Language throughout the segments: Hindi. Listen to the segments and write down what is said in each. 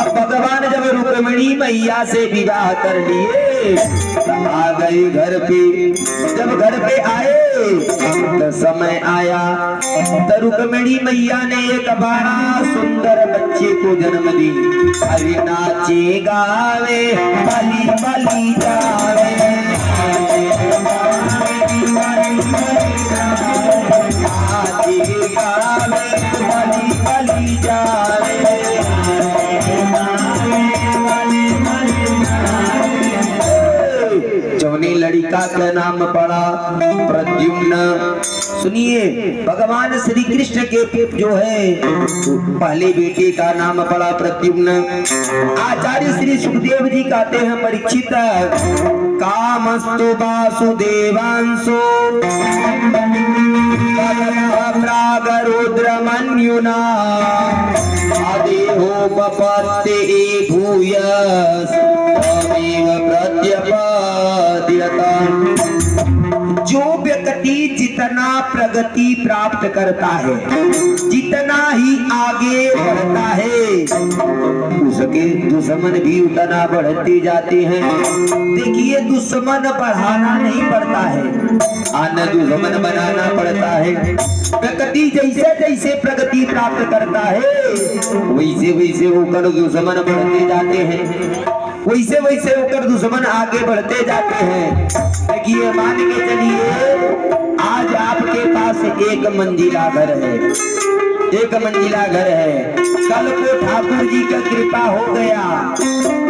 अब भगवान जब रुक्मिणी मैया से विवाह कर लिए, आ गए घर पे। जब घर पे आए तो समय आया तो रुक्मिणी मैया ने एक बड़ा सुंदर बच्चे को जन्म दी। अरे नाचे गावे बली बली जावे, जौनी लड़का का नाम पड़ा प्रद्युम्न। सुनिए, भगवान श्री कृष्ण के जो है पहले बेटे का नाम पड़ा प्रद्युम्न। आचार्य श्री सुखदेव जी कहते हैं, परीक्षित कामस्तु वासुदेवांशो रुद्रमन्युना आदेहो पपत्ते भूयस तमेव प्रत्यपद्यता। जो व्यक्ति जितना प्रगति प्राप्त करता है, जितना ही आगे बढ़ता है, उसके दुश्मन भी उतना बढ़ते जाते हैं। देखिए, दुश्मन बढ़ाना नहीं पड़ता है, आना दुश्मन बनाना पड़ता है। व्यक्ति जैसे जैसे प्रगति प्राप्त करता है, वैसे वैसे होकर दुश्मन बढ़ते जाते हैं, वैसे वैसे होकर दुश्मन आगे बढ़ते जाते हैं। देखिए, मान के चलिए, आज आपके पास एक मंजिला घर है, एक मंजिला घर है। कल को ठाकुर जी का कृपा हो गया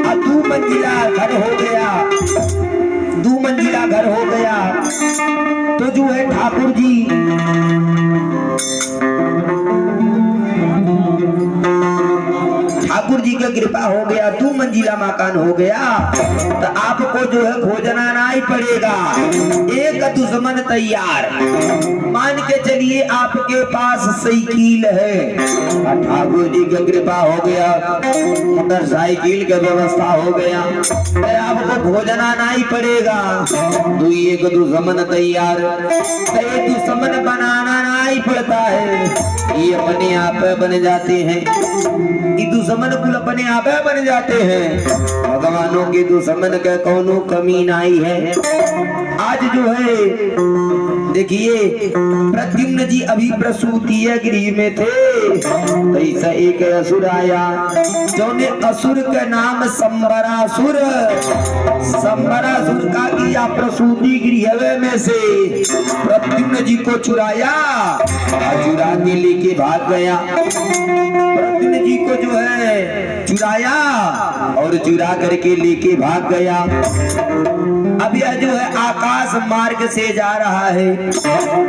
और 2 मंजिला घर हो गया, 2 मंजिला घर हो गया, तो जो है ठाकुर जी का कृपा हो गया, 2 मंजिला मकान हो गया, तो आपको जो है भोजन आना ही पड़ेगा। एक दुश्मन तैयार, मान के चलिए आपके पास साइकिल है, ठाकुर जी का कृपा हो गया, मोटरसाइकिल का व्यवस्था हो गया, तो आपको भोजन आना ही पड़ेगा। तो एक दुश्मन तैयार, तो एक दुश्मन बनाना नहीं पड़ता है, ये अपने आप बन जाते हैं। दुश्मन कुल अपने आप बन जाते हैं। भगवानों के दुश्मन का कोनो कमी नहीं है। आज जो है देखिए, प्रद्युम्न जी अभी प्रसूतीय गृह में थे, तो ऐसा एक असुर आया, जो ने असुर का नाम संबरासुर। संबरासुर का किया प्रसूति गृह में से प्रद्युम्न जी को चुराया, चुरा के लेके भाग गया। प्रद्युम्न जी को जो है चुराया और चुरा करके लेके भाग गया। अब यह जो है आकाश मार्ग से जा रहा है,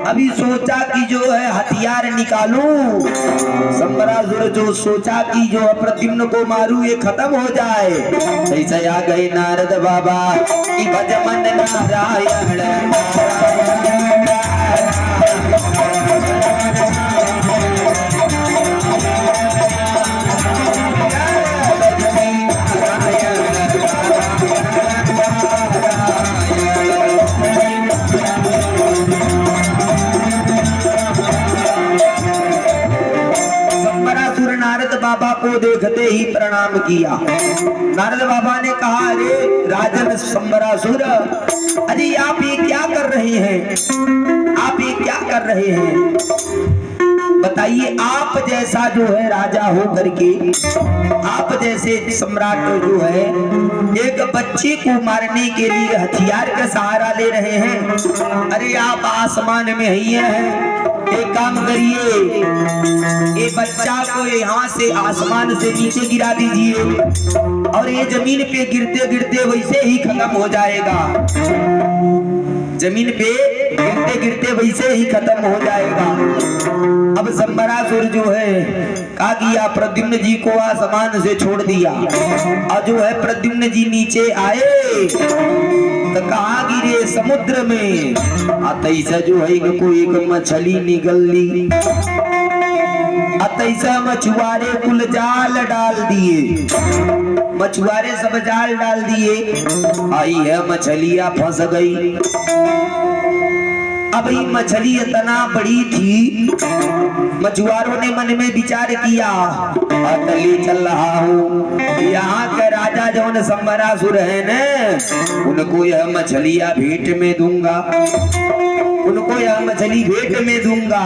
अभी सोचा कि जो है हथियार निकालूं। संबरासुर जो सोचा कि जो प्रद्युम्न को मारूं, ये खत्म हो जाए। ऐसा आ गए नारद बाबा कि भज मन नारायण नारायण। बाबा को देखते ही प्रणाम किया। नारद बाबा ने कहा, अरे राजन संबरासुर, अरे आप ये क्या कर रहे हैं, आप ये क्या कर रहे हैं? बताइए, आप जैसा जो है राजा हो करके, आप जैसे सम्राट जो है एक बच्चे को मारने के लिए हथियार का सहारा ले रहे हैं। अरे आप आसमान में ही हैं, एक काम करिए, ये बच्चा को यहाँ से आसमान से नीचे गिरा दीजिए और ये जमीन पे गिरते गिरते वैसे ही खत्म हो जाएगा। जमीन पे गिरते गिरते वैसे ही खत्म हो जाएगा। अब संबरासुर जो है का किया, प्रद्युम्न जी को आसमान से छोड़ दिया और जो है प्रद्युम्न जी नीचे आए तो कहा गिरे समुद्र में। तैसा जो है कोई एक मछली निकल ली, तैसा मछुआरे कुल जाल डाल दिए, मछुआरे सब जाल डाल दिए। आई है मछलियां फंस गई। अब ये मछली इतना बड़ी थी, मछुआरों ने मन में विचार किया, ले चल रहा हूँ, जौन संबरासुर है न, उनको यह मछलियां भेंट में दूंगा, उनको यह मछली भेंट में दूंगा।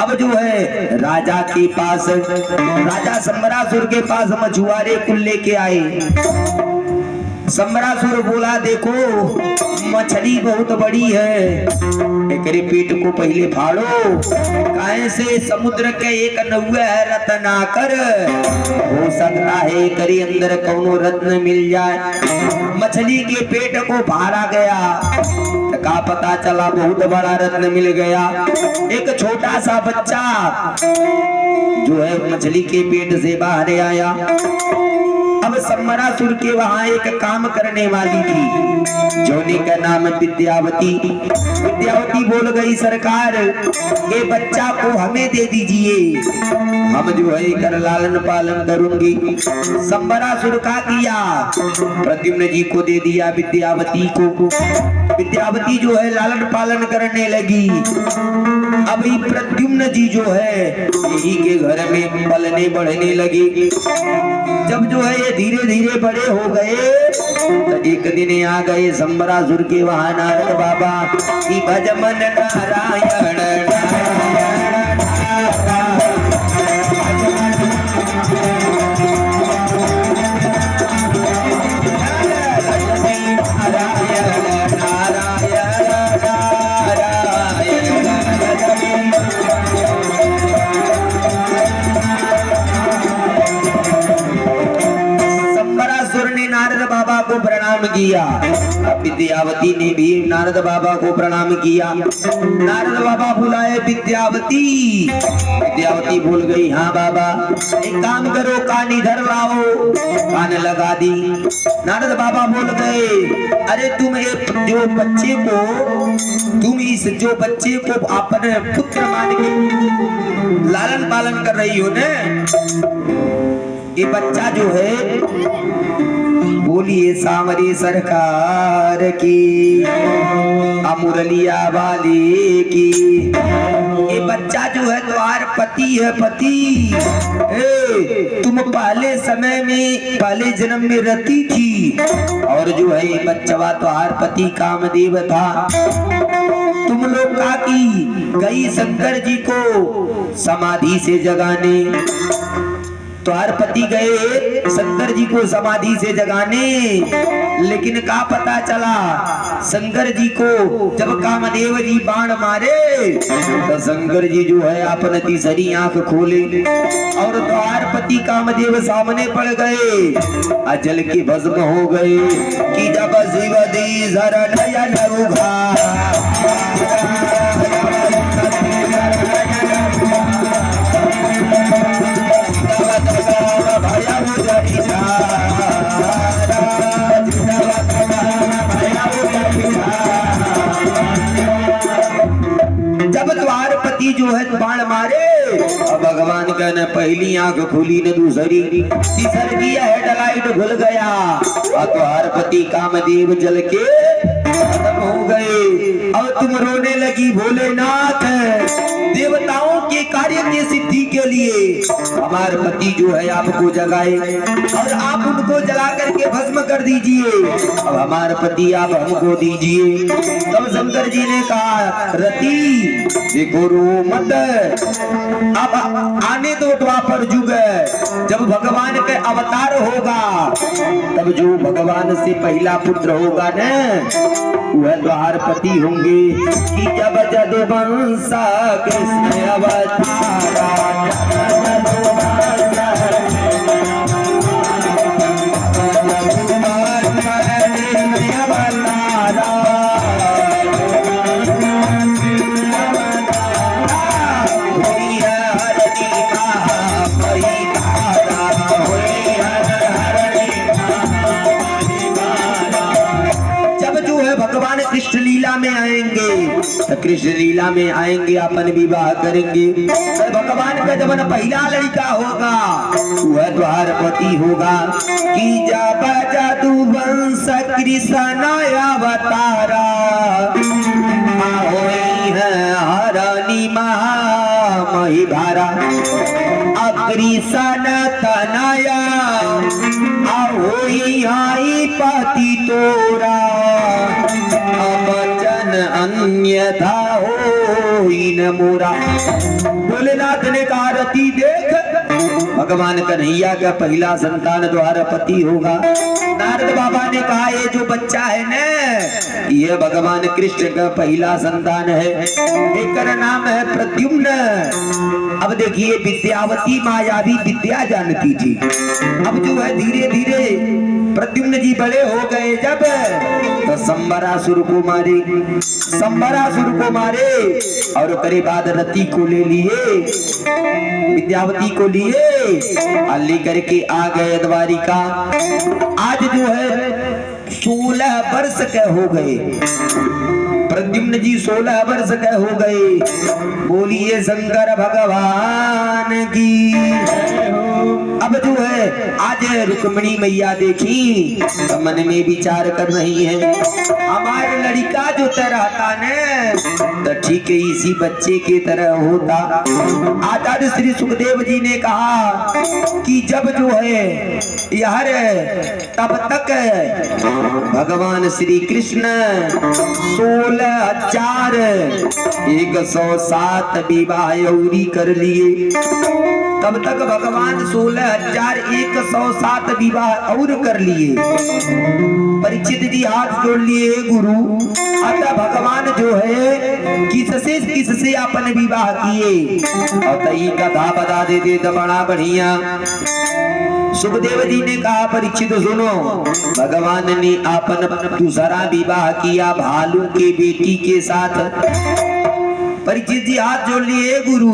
अब जो है राजा के पास, राजा संबरासुर के पास मछुआरे को लेके आए। संबरासुर बोला देखो मछली बहुत बड़ी है, एकरे पेट को पहले फाड़ो, काहे से समुद्र के एक नौवे है रत्नाकर, हो सकता है एकरे अंदर कौनो रत्न मिल जाए। मछली के पेट को फाड़ा गया, का पता चला बहुत बड़ा रत्न मिल गया। एक छोटा सा बच्चा जो है मछली के पेट से बाहर आया। अब संबरासुर के वहां एक काम करने वाली थी, जोनी का नाम विद्यावती। विद्यावती बोल गई सरकार ये बच्चा को हमें दे दीजिए, हम जो है कर लालन पालन करूंगी। संबरासुर का किया, प्रद्युम्न जी को दे दिया विद्यावती को। विद्यावती जो है लालन पालन करने लगी। अभी प्रद्युम्न जी जो है यही के घर में पलने बढ़ने लगी। जब जो है ये धीरे धीरे बड़े हो गए तो एक दिन आ गए संबरासुर के वहां नारद बाबा की भजमन नारायण को प्रणाम किया। विद्यावती ने भी नारद बाबा को प्रणाम किया। नारद बाबा बुलाए विद्यावती। विद्यावती बोल गई हाँ बाबा, एक काम करो कान इधर लाओ, कान लगा दी। नारद बाबा बोल गए अरे तुम एक जो बच्चे को, तुम इस जो बच्चे को अपने पुत्र मान के लालन पालन कर रही हो न, ये बच्चा जो है बोलिए सामरी सरकार की, अमुरलिया वाले की। ये बच्चा जो है तुम्हार पति है, पति। तुम पहले समय में, पहले जन्म में रती थी, और जो है ये बच्चा तुम्हार पति कामदेव था। तुम लोग का की गई शंकर जी को समाधि से जगाने, तुम्हारे पति गए शंकर जी को समाधि से जगाने, लेकिन का पता चला शंकर जी को जब कामदेव जी बाण मारे तो शंकर जी जो है अपने तीसरी आंख खोले और तुम्हारे पति कामदेव सामने पड़ गए, अजल के भस्म हो गए कि जब शिव दी शरण नयन उघार। जब द्वार पति जो है बाण मारे, भगवान का न पहली आंख खुली न दूसरी, तीसरी हेडलाइट भूल गया और द्वार पति कामदेव जल के खत्म हो गए। अब तुम रोने लगी भोलेनाथ, देवताओं के कार्य की सिद्धि के लिए हमारे पति जो है आपको जगाए और आप उनको जला करके भस्म कर दीजिए, अब हमारे पति आप हमको दीजिए। तब शंकर जी ने कहा रति देखो रो मत, अब आने दो द्वापर युग, जब भगवान के अवतार होगा तब जो भगवान से पहला पुत्र होगा न वह द्वार पति होंगे कि जब जदुवंशा कृष्ण अवतारा। कृष्ण लीला में आएंगे, कृष्ण लीला में आएंगे अपन विवाह करेंगे। भगवान का जब पहला लड़का होगा वह द्वारपति होगा कि जब जदुवंश कृष्ण अवतारा, होई है हरणी महा मही भारा। कृष्ण तनया होई आई पति तोरा वचन अन्यथा होई न मोरा। भोलेनाथ ने कहा रति देख, भगवान कन्हैया का पहला संतान द्वारा पति होगा। नारद बाबा ने कहा ये जो बच्चा है ना, ये भगवान कृष्ण का पहला संतान है, एक नाम है प्रद्युम्न। अब देखिए विद्यावती मायावी विद्या जानती थी। अब जो है धीरे धीरे प्रद्युम्न जी बड़े हो गए जब, तो संबरासुर को मारे और उसके बाद रति को ले लिए, विद्यावती को लिए लेकर के आ गए द्वारिका। आज जो है 16 वर्ष के हो गए, प्रद्युम्न जी 16 वर्ष के हो गए। बोलिए शंकर भगवान की। अब जो है आज रुक्मिणी मैया देखी तो मन में विचार कर रही है, हमारे लड़का जो रहता न तो ठीक है इसी बच्चे की तरह होता। आचार्य श्री सुखदेव जी ने कहा कि जब जो है यार तब तक भगवान श्री कृष्ण 16,107 विवाह औरी कर लिए। तब तक भगवान 16,107 विवाह और कर लिए। परीक्षित जी हाथ जोड़ लिए गुरु, अतः भगवान जो है किससे अपन विवाह किए और तई कथा बता देते तो बड़ा बढ़िया। सुखदेव जी ने कहा परीक्षित सुनो, भगवान ने अपन दूसरा विवाह किया भालू के बेटी के साथ। परीक्षित जी हाथ जोड़ लिए गुरु,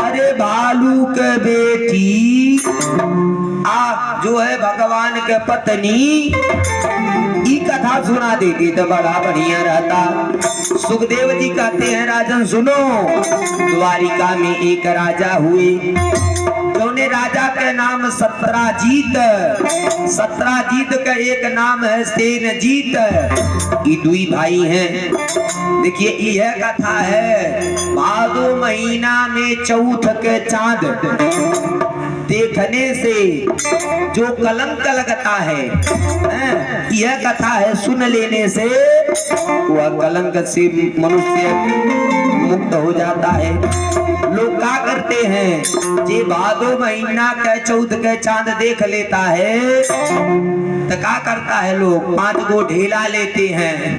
अरे भालू के बेटी आप जो है भगवान के पत्नी, ई कथा सुना देती तो बड़ा बढ़िया रहता। सुखदेव जी कहते हैं राजन सुनो, द्वारिका में एक राजा हुए, दोनों राजा के नाम सत्राजीत का एक नाम है सेनजीत। ये दुई भाई हैं। देखिए यह कथा है, भादो महीना में चौथ के चांद देखने से जो कलंक लगता है, यह कथा है सुन लेने से वह कलंक से मनुष्य मुक्त हो जाता है। लोग क्या करते हैं, जे भादो महीना का चौथ के चांद देख लेता है तो क्या करता है, लोग 5 गो ढेला लेते हैं,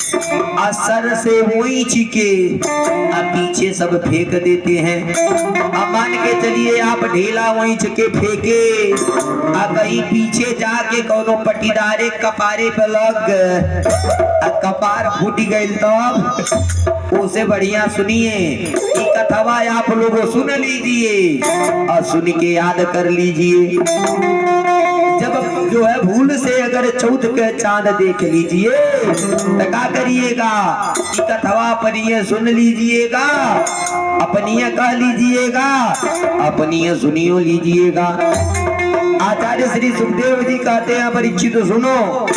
असर से वही चीके अब पीछे सब फेंक देते हैं। अब मान के चलिए आप ढेला वही चके फेंके, कहीं पीछे जाके कोनो पटीदारे कपारे पे लग कपार फूट गई, तब उसे बढ़िया सुनिए कथवा आप लोग सुन लीजिए और सुन के याद कर लीजिए। जब जो है भूल से अगर चौथ के चांद देख लीजिए तो क्या करिएगा, कथवा अपनी सुन लीजिएगा, अपनी कह लीजिएगा, अपनी सुनियो लीजिएगा। आचार्य श्री सुखदेव जी कहते हैं परीक्षित सुनो,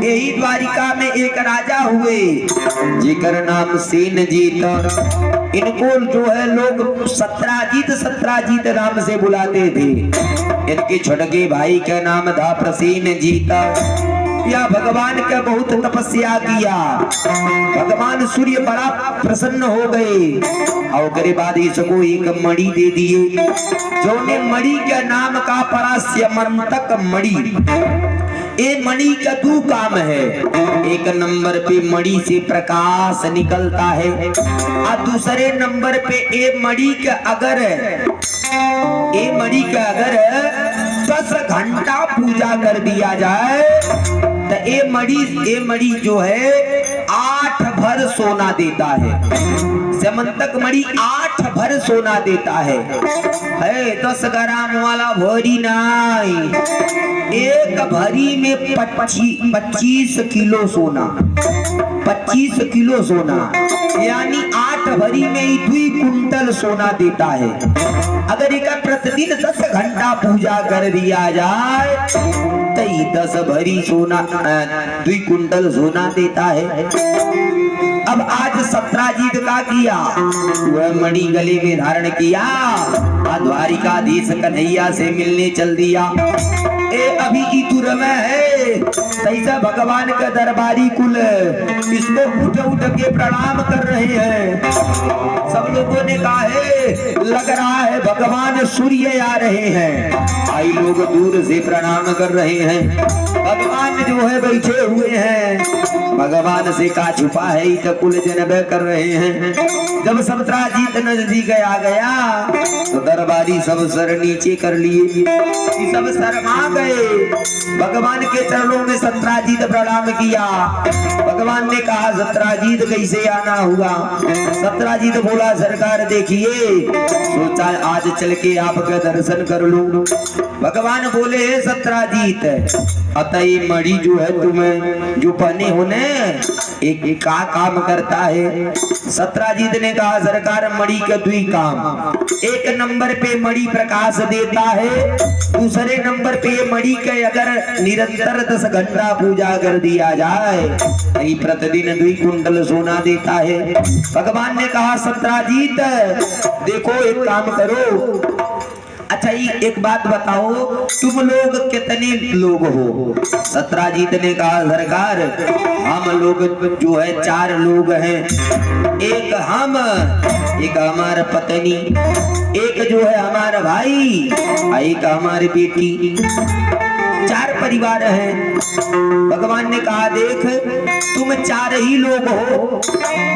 यही द्वारिका में एक राजा हुए जिकर नाम सेनजीत। इनको जो है लोग सत्राजीत नाम से बुलाते थे। इनके छोटे भाई का नाम था प्रसेनजीत। या भगवान का बहुत तपस्या किया, भगवान सूर्य बड़ा प्रसन्न हो गए और उसके बाद इसको एक मणि दे दिए, जो ने मणि के नाम का पड़ा स्यमंतक मणि। ये मणि का 2 काम है, एक नंबर पे मणि से प्रकाश निकलता है और दूसरे नंबर पे ये मणि का अगर 10 घंटा पूजा कर दिया जाए तो ये मणि जो है 8 भर सोना देता है। स्यमंतक मणि 8 भर सोना देता है 10 ग्राम वाला भरी नहीं, एक भरी में 25 किलो सोना, 25 किलो सोना, यानी 8 भरी में ही 2 कुंटल सोना देता है। अगर एक प्रतिदिन 10 घंटा पूजा कर दिया जाए तो 10 भरी सोना 2 कुंटल सोना देता है। अब आज सत्राजीत का किया, वह मणि गले में धारण किया, द्वारिकाधीश कन्हैया से मिलने चल दिया। ए अभी इतुर में है तैसा भगवान का दरबारी कुल इसको उठ उठ के प्रणाम कर रहे हैं। सब लोगों ने कहा है लग रहा है भगवान सूर्य आ रहे हैं। आई लोग दूर से प्रणाम कर रहे हैं। भगवान जो है बैठे हुए हैं। भगवान से का छुपा है तो कुल जनबे कर रहे हैं। जब सत्राजीत नजदीक आ गया तो दरबारी सब सर नीचे कर लिए, सब शर्मा गए। भगवान के चरणों में सत्राजीत प्रणाम किया। भगवान ने कहा सत्राजीत कैसे आना हुआ? सत्राजीत बोला सरकार देखिए सोचा आज चल के आपका दर्शन कर लूं। भगवान बोले सत्राजीत अतः मणि जो है तुम्हें जो पहने होने एक का काम करता है? सत्राजीत ने कहा सरकार मणि का दुई काम, एक नंबर पे मणि प्रकाश देता है, दूसरे नंबर पे मणि के अगर निरंतर 10 घंटा पूजा कर दिया जाए नहीं प्रतिदिन 2 कुंटल सोना देता है। भगवान ने कहा सत्राजीत देखो एक काम करो। अच्छा एक बात बताओ तुम लोग कितने लोग हो? सत्राजीत ने कहा सरकार हम लोग जो है 4 लोग हैं। एक हम, एक हमारा पत्नी, एक जो है हमारा भाई, एक हमारी बेटी, 4 परिवार हैं। भगवान ने कहा देख तुम 4 ही लोग हो,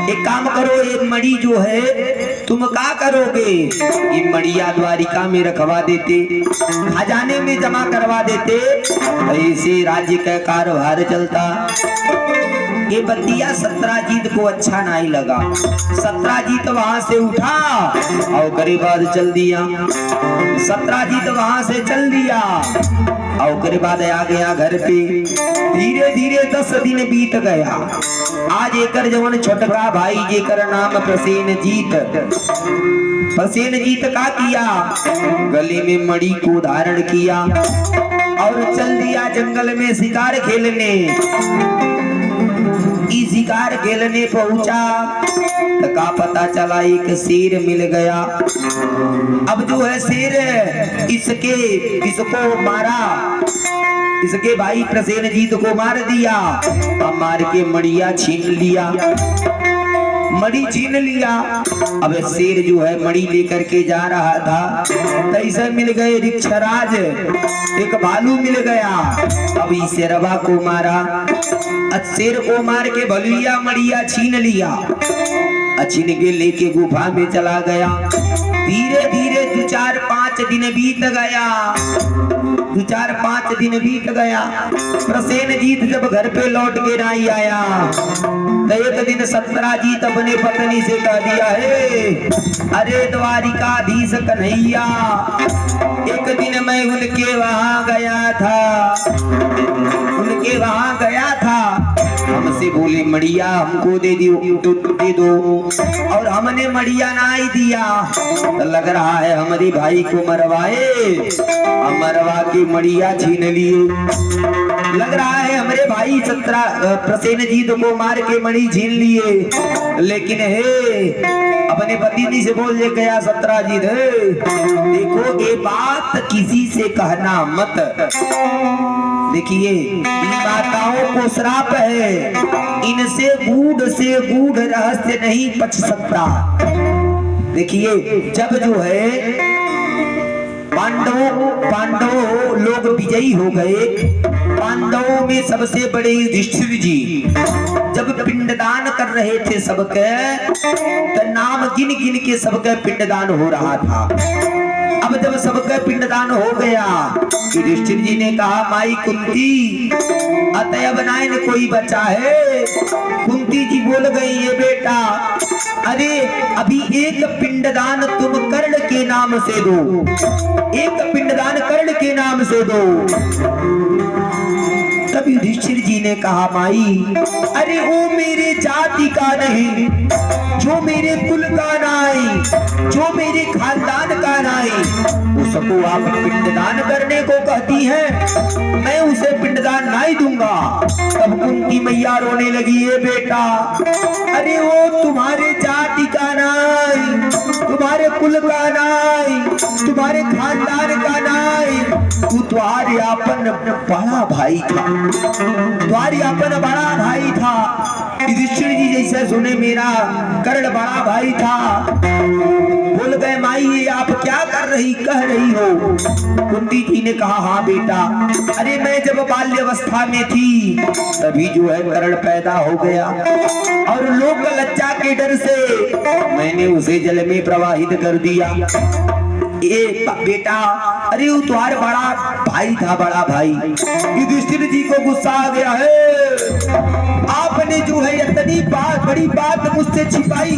एक काम करो एक मणि जो है तुम क्या करोगे? ये मणिया द्वारिका में रखवा देते, खजाने में जमा करवा देते, ऐसे राज्य का कारोबार चलता। ये बतिया सत्राजीत को अच्छा नहीं लगा। सत्राजीत वहां से उठा और करे बाद चल दिया। सत्राजीत वहां से चल दिया और करे बाद आ गया घर पे। धीरे धीरे 10 दिन बीत गया। आज एकर जवन छोटका भाई जेकर नाम प्रसेनजीत, प्रसेनजीत का किया गले में मणि को धारण किया और चल दिया जंगल में शिकार खेलने। इस शिकार खेलने पहुंचा तो का पता चला एक शेर मिल गया। अब जो है शेर इसको मारा, इसके भाई प्रसेनजीत को मार दिया और मार के मणिया छीन लिया, मणि छीन लिया। अब शेर जो है मणि लेकर के जा रहा था तैसे मिल गए रिक्षराज, एक भालू मिल गया। अब इस शेरवा को मारा, शेर को मार के भलुया मणिया छीन लिया, छीन के लेके गुफा में चला गया। धीरे धीरे 2-4-5 दिन बीत गया, 2-4-5 दिन बीत गया। प्रसेनजीत जब घर पे लौट के नहीं आया तो एक दिन सत्राजीत अपने पत्नी से कह दिया है अरे द्वारिकाधीश कन्हैया एक दिन मैं उनके वहां गया था, हमसे बोले मड़िया हमको दे दो और हमने मड़िया नहीं दिया तो लग रहा है हमारे भाई को मरवाए, मरवा के मड़िया छीन लिए। लग रहा है हमारे भाई प्रसेनजीत को मार के मणि छीन लिए। लेकिन हे अपने पत्नी से बोल ले गया सत्राजीत देखो ये बात किसी से कहना मत। देखिए माताओं को श्राप है, इनसे गूढ़ रहस्य नहीं बच सकता। देखिए जब जो है पांडवों लोग विजयी हो गए, पांडवों में सबसे बड़े युधिष्ठिर जी जब पिंडदान कर रहे थे सबके, तो नाम गिन गिन के सबके पिंडदान हो रहा था। अब जब सबका पिंडदान हो गया युधिष्ठिर जी ने कहा माई कुंती अतएव नाइन कोई बचा है? कुंती जी बोल गई ये बेटा अरे अभी एक पिंडदान तुम कर्ण के नाम से दो, एक पिंडदान कर्ण के नाम से दो। तब युधिष्ठिर जी ने कहा माई अरे वो मेरे जाति का नहीं, जो मेरे कुल का नहीं, जो मेरे खानदान का नहीं, उसको आप पिंडदान करने को कहती हैं, मैं उसे पिंडदान नहीं दूंगा। तब कुंती मैया रोने लगी ये बेटा अरे वो तुम्हारे जाति का नहीं, तुम्हारे कुल का नाई, तुम्हारे खानदान का नाई, तू तुम्हारे अपन बड़ा भाई था, तुम्हारी अपन बड़ा भाई था। युधिष्ठिर जी जैसे सुने मेरा कर्ण बड़ा भाई था। बोल गए माई ये आप क्या कर रही कह रही हो? कुंती जी ने कहा हाँ बेटा, अरे मैं जब बाल्यावस्था में थी तभी जो है कर्ण पैदा हो गया और लोक लज्जा के डर से मैंने उसे जल में प्रवाहित कर दिया। ए बेटा, अरे वो तुम्हारा बड़ा भाई था, बड़ा भाई। युधिष्ठिर जी को गुस्सा आ गया है, आपने जो है इतनी बड़ी बात मुझसे छिपाई।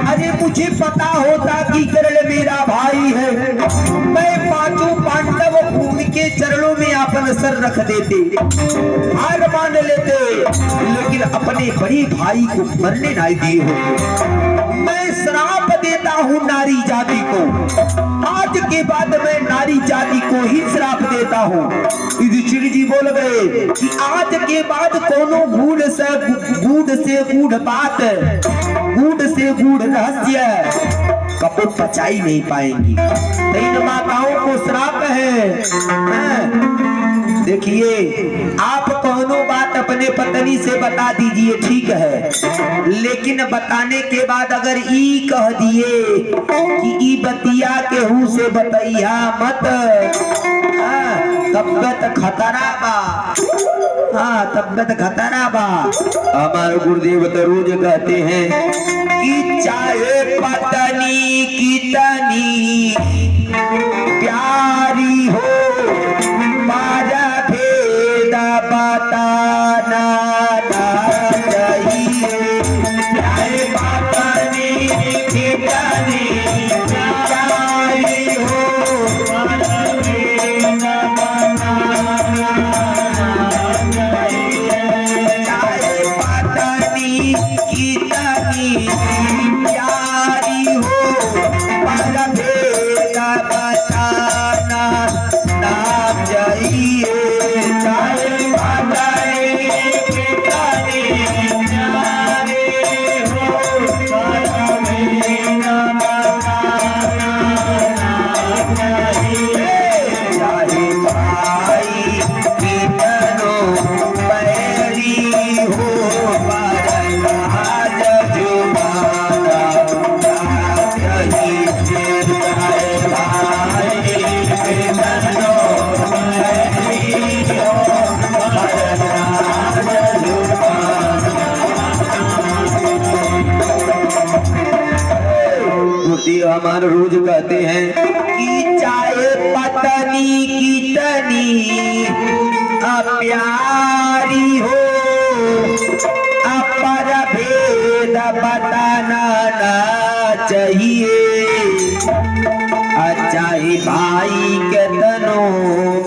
अरे मुझे पता होता कि कर्ण मेरा भाई है, मैं पांचों पांडव उनके चरणों में अपन सर रख देते, हार मान लेते, लेकिन अपने बड़े भाई को मरने नहीं दिए हो। मैं श्राप देता हूँ नारी जाति को, आज के बाद मैं नारी जाति को ही श्राप देता हूँ। युधिष्ठिर जी बोल गए कि आज के बाद कोनो गूढ़ से गूढ़ बात, गूढ़ से गूढ़ रहस्य कपो पचाई नहीं पाएंगी। इन माताओं को श्राप है। देखिए आप कोनो बात अपने पत्नी से बता दीजिए ठीक है, लेकिन बताने के बाद अगर ई कह दिए कि ई बतिया केहू से बतैया मत, तबियत खतरा बा, हाँ तबियत खतरा बा। हमारे गुरुदेव तो रोज कहते हैं कि चाहे पत्नी कितनी प्यारी हो, बाजा भेद बताना ना चाहिए। चाहे पत्नी कितनी प्यारी हो, बाजा भेद बताना चाहिए। चाहे पत्नी कितनी प्यारी हो, बाजा भेद बताना ना चाहिए। चाहे पत्नी कितनी प्यारी हो, बाजा भेद बताना ना चाहिए। चाहे भाई कितनो बैरी हो, बरदाज जुबाना ना चाहिए। चाहे भाई कितनो बैरी हो, बरदाज गुरुदेव हमारे रोज कहते हैं कि चाहे पत्नी कितनी प्यारी हो, अपर भेद बताना ना चाहिए। चाहे भाई कितनो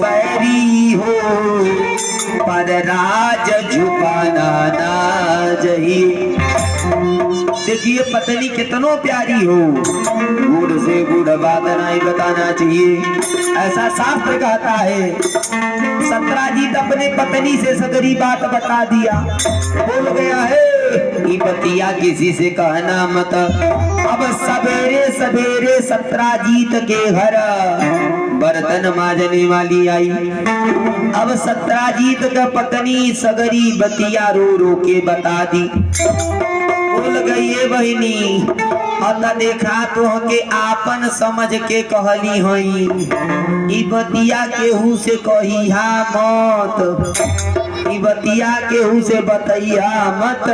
बैरी हो, पर राज झुकाना ना चाहिए। देखिए पत्नी कितनो प्यारी हो, गूढ़ से गूढ़ बात नहीं बताना चाहिए, ऐसा शास्त्र कहता है। सत्राजीत अपने पत्नी से सगरी बात बता दिया, बोल गया है कि बतिया किसी से कहना मत। अब सवेरे सवेरे सत्राजीत के घर बर्तन मांजने वाली आई। अब सत्राजीत का पत्नी सगरी बतिया रो रो के बता दी। बोल गई ये बहिनी, अता देखा तो के आपन समझ के कहली हई, ई बतिया केहू से कहिया मत, ई बतिया केहू से बतैया मत।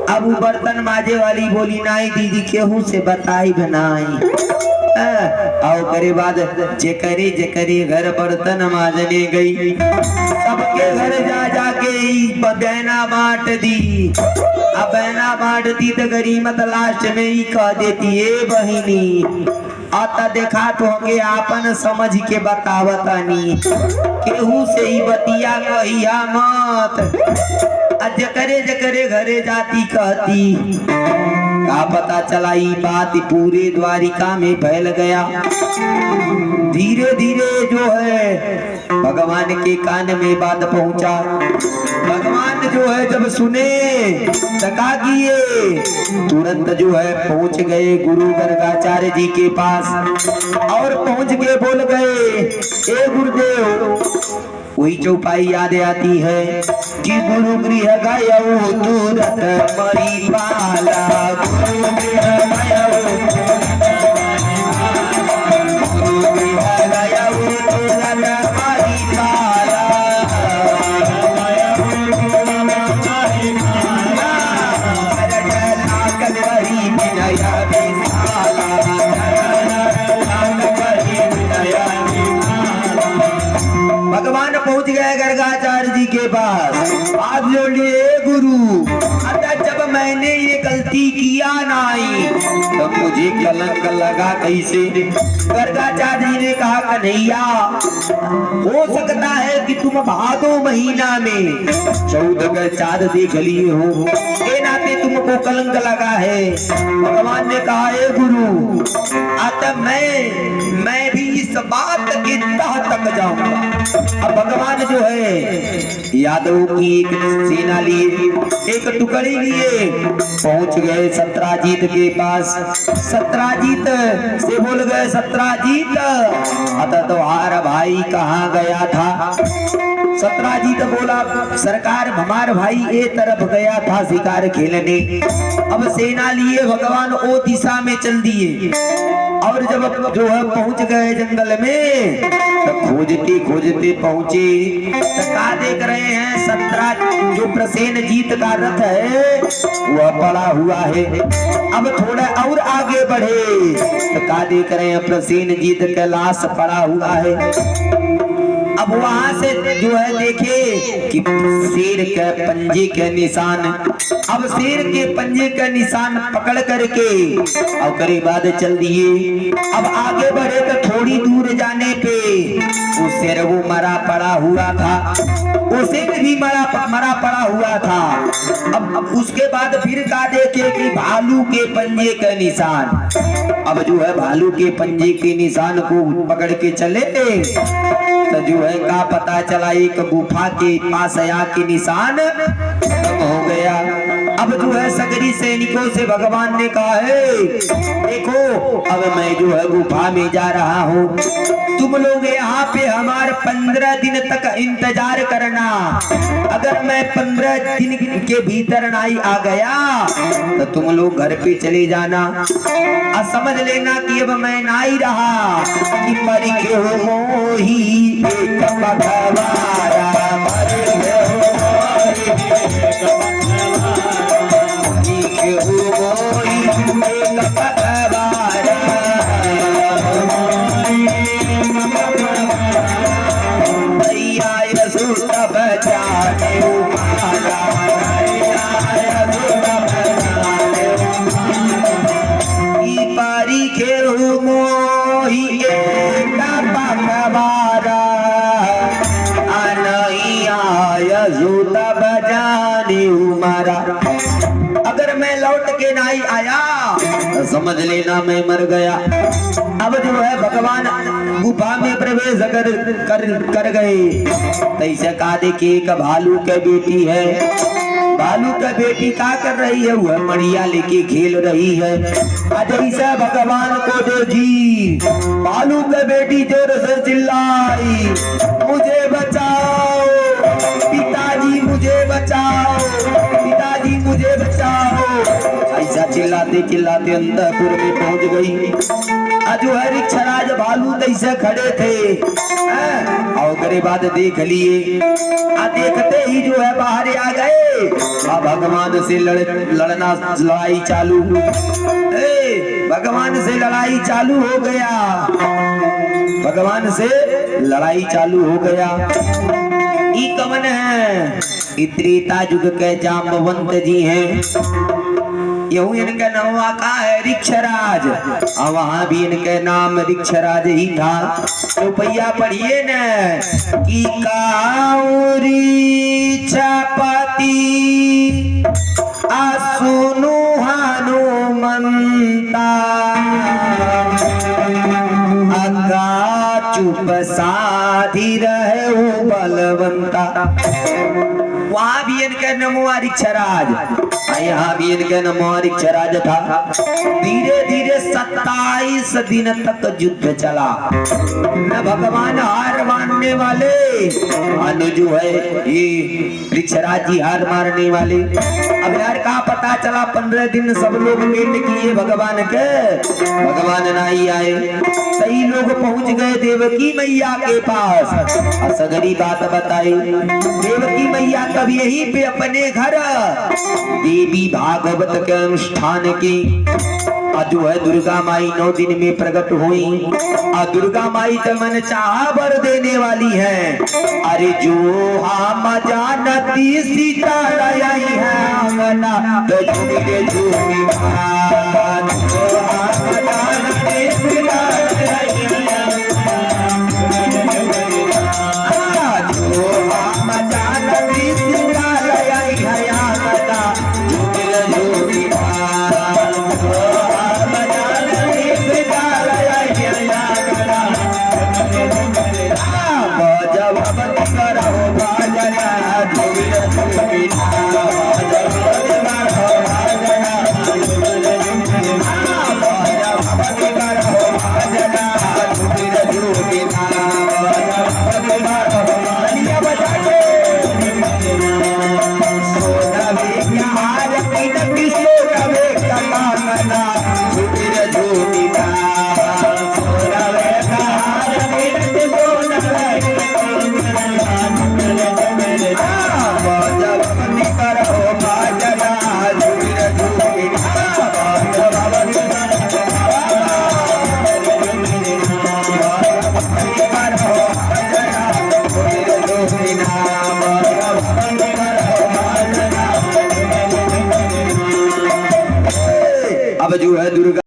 अब वो बर्तन माजे वाली बोली नहीं दीदी केहू से बताई बनाई। आओ करे बाद जेकरे जेकरे घर बर्तन माजने गई, सबके घर जा जाके बैना बांट दी। अब बैना बांट दी तो गरीमत लास्ट में ही कह देती है बहिनी, आता देखा तो के आपन समझ के बतावतानी, केहू से ही बतिया कहिया मत। जकरे जकरे घरे जाती कहती, का पता चला ई बात पूरे द्वारिका में फैल गया। धीरे धीरे जो है भगवान भगवान के कान में बात पहुंचा। भगवान जो है जब सुने तका किए, तुरंत जो है पहुंच गए गुरु गर्गाचार्य जी के पास और पहुंच के बोल गए, ए गुरुदेव। वही चौपाई याद आती है कि गुरु गृह गयो तुरंत मरी पाला, गुरु गृह गयो भगवान पहुंच गए गर्गाचार्य जी के पास। हाथ जोड़ लिए, गुरु अतः जब मैंने ये गलती किया नहीं तो मुझे कलंक लगा कैसे। गर्गाचार्य जी ने कहा, कन्हैया हो सकता है कि तुम भादो महीना में 14 का चाँद देख लिए हो, के नाते तुमको कलंक लगा है। भगवान ने कहा, हे गुरु अतः मैं भी इस बात के तह तक जाऊंगा। अब भगवान जो है यादवों की एक सेना लिए, एक टुकड़ी लिए पहुंच गए सत्राजीत के पास। सत्राजीत से बोल गए, सत्राजीत अतः तुम्हारा भाई कहाँ गया था। सत्राजीत बोला, सरकार हमार भाई ए तरफ गया था शिकार खेलने। अब सेना लिए भगवान ओ दिशा में चल दिए और जब जो है पहुंच गए जंगल में तो खोजते खोजते पहुंचे तो क्या देख रहे हैं, जो प्रसेनजीत का रथ है वह पड़ा हुआ है। अब थोड़ा और आगे बढ़े तो क्या देख रहे हैं, प्रसेनजीत का लाश पड़ा हुआ है। अब वहां से जो है देखे कि शेर के पंजे के निशान। अब शेर के पंजे का निशान पकड़ करके और करे बाद चल दिए। अब आगे बढ़े तो थोड़ी दूर जाने पे वो शेर वो मरा पड़ा हुआ था, वो शेर भी मरा पड़ा हुआ था। अब उसके बाद फिर का देखे कि भालू के पंजे का निशान। अब जो है भालू के पंजे के निशान को पकड़ के चले तो जो है का पता चला एक गुफा के पास आया के निशान खत्म हो गया। अब जो है सगरी सैनिकों से भगवान ने कहा है, देखो अब मैं जो है गुफा में जा रहा हूँ, तुम लोग यहाँ पे हमारे 15 दिन तक इंतजार करना। अगर मैं 15 दिन के भीतर नहीं आ गया तो तुम लोग घर पे चले जाना और समझ लेना कि अब मैं नहीं रहा कि परिखे हो मोही एक पगवारा, परिखे हो मोही एक पगवारा। भैया यसुत बचाने उमारा, परिखे हो मोही एक पगवारा, बजाने उमारा। अगर मैं लौट के नहीं आया तो समझ लेना मैं मर गया। अब जो है भगवान गुफा में प्रवेश कर गए। तैसे कहा देखिए एक भालू के बेटी है, भालू का बेटी क्या कर रही है, वह मड़िया लेके खेल रही है। जैसे भगवान को देखी भालू का बेटी जोर से चिल्लाई, मुझे बचाओ पिताजी, मुझे बचाओ पिताजी, मुझे बचाओ। ऐसा चिल्लाते चिल्लाते अंतपुर में पहुंच गई। जो है रिक्षराज भालू तैसे खड़े थे और करे बाद देख लिए। देखते ही जो है बाहर आ गए। अब भगवान से लड़ाई चालू, भगवान से लड़ाई चालू हो गया, भगवान से लड़ाई चालू हो गया। ई कवन है, त्रेता युग के जाम्बवंत जी हैं। यहू इनका नाम का है रिक्षराज, और वहां भी इनके नाम रिक्षराज ही था। रुपया पढ़िए न कि काउरी छपति सुनु हनुमंता, अगा चुप साधी रहे वो बलवंता। वहां भी इनके नमो अरिक्षराज, यहाँ भी इनके नमो अरिक्षराज था। धीरे धीरे 27 दिन तक युद्ध चला। न भगवान हार मानने वाले, अनु जो है ये ऋक्षराज जी हार मारने वाले। अब यार का पता चला 15 दिन सब लोग वेट किए भगवान के, भगवान नहीं आए। कई लोग पहुंच गए देवकी मैया के पास, असगरी बात बताई। देवकी मैया तब यहीं पे अपने घर देवी भागवत के अनुष्ठान की जो है दुर्गा माई 9 दिन में प्रकट हुई। और दुर्गा माई तो मन चाह बर देने वाली है। अरे जो हम जानती सीता आई है अंगना तो झूमी झूमी भान, जो हम जानती सीता आई है, जो हम जानती सीता आई है अंगना झूमी झूमी भान, जब करो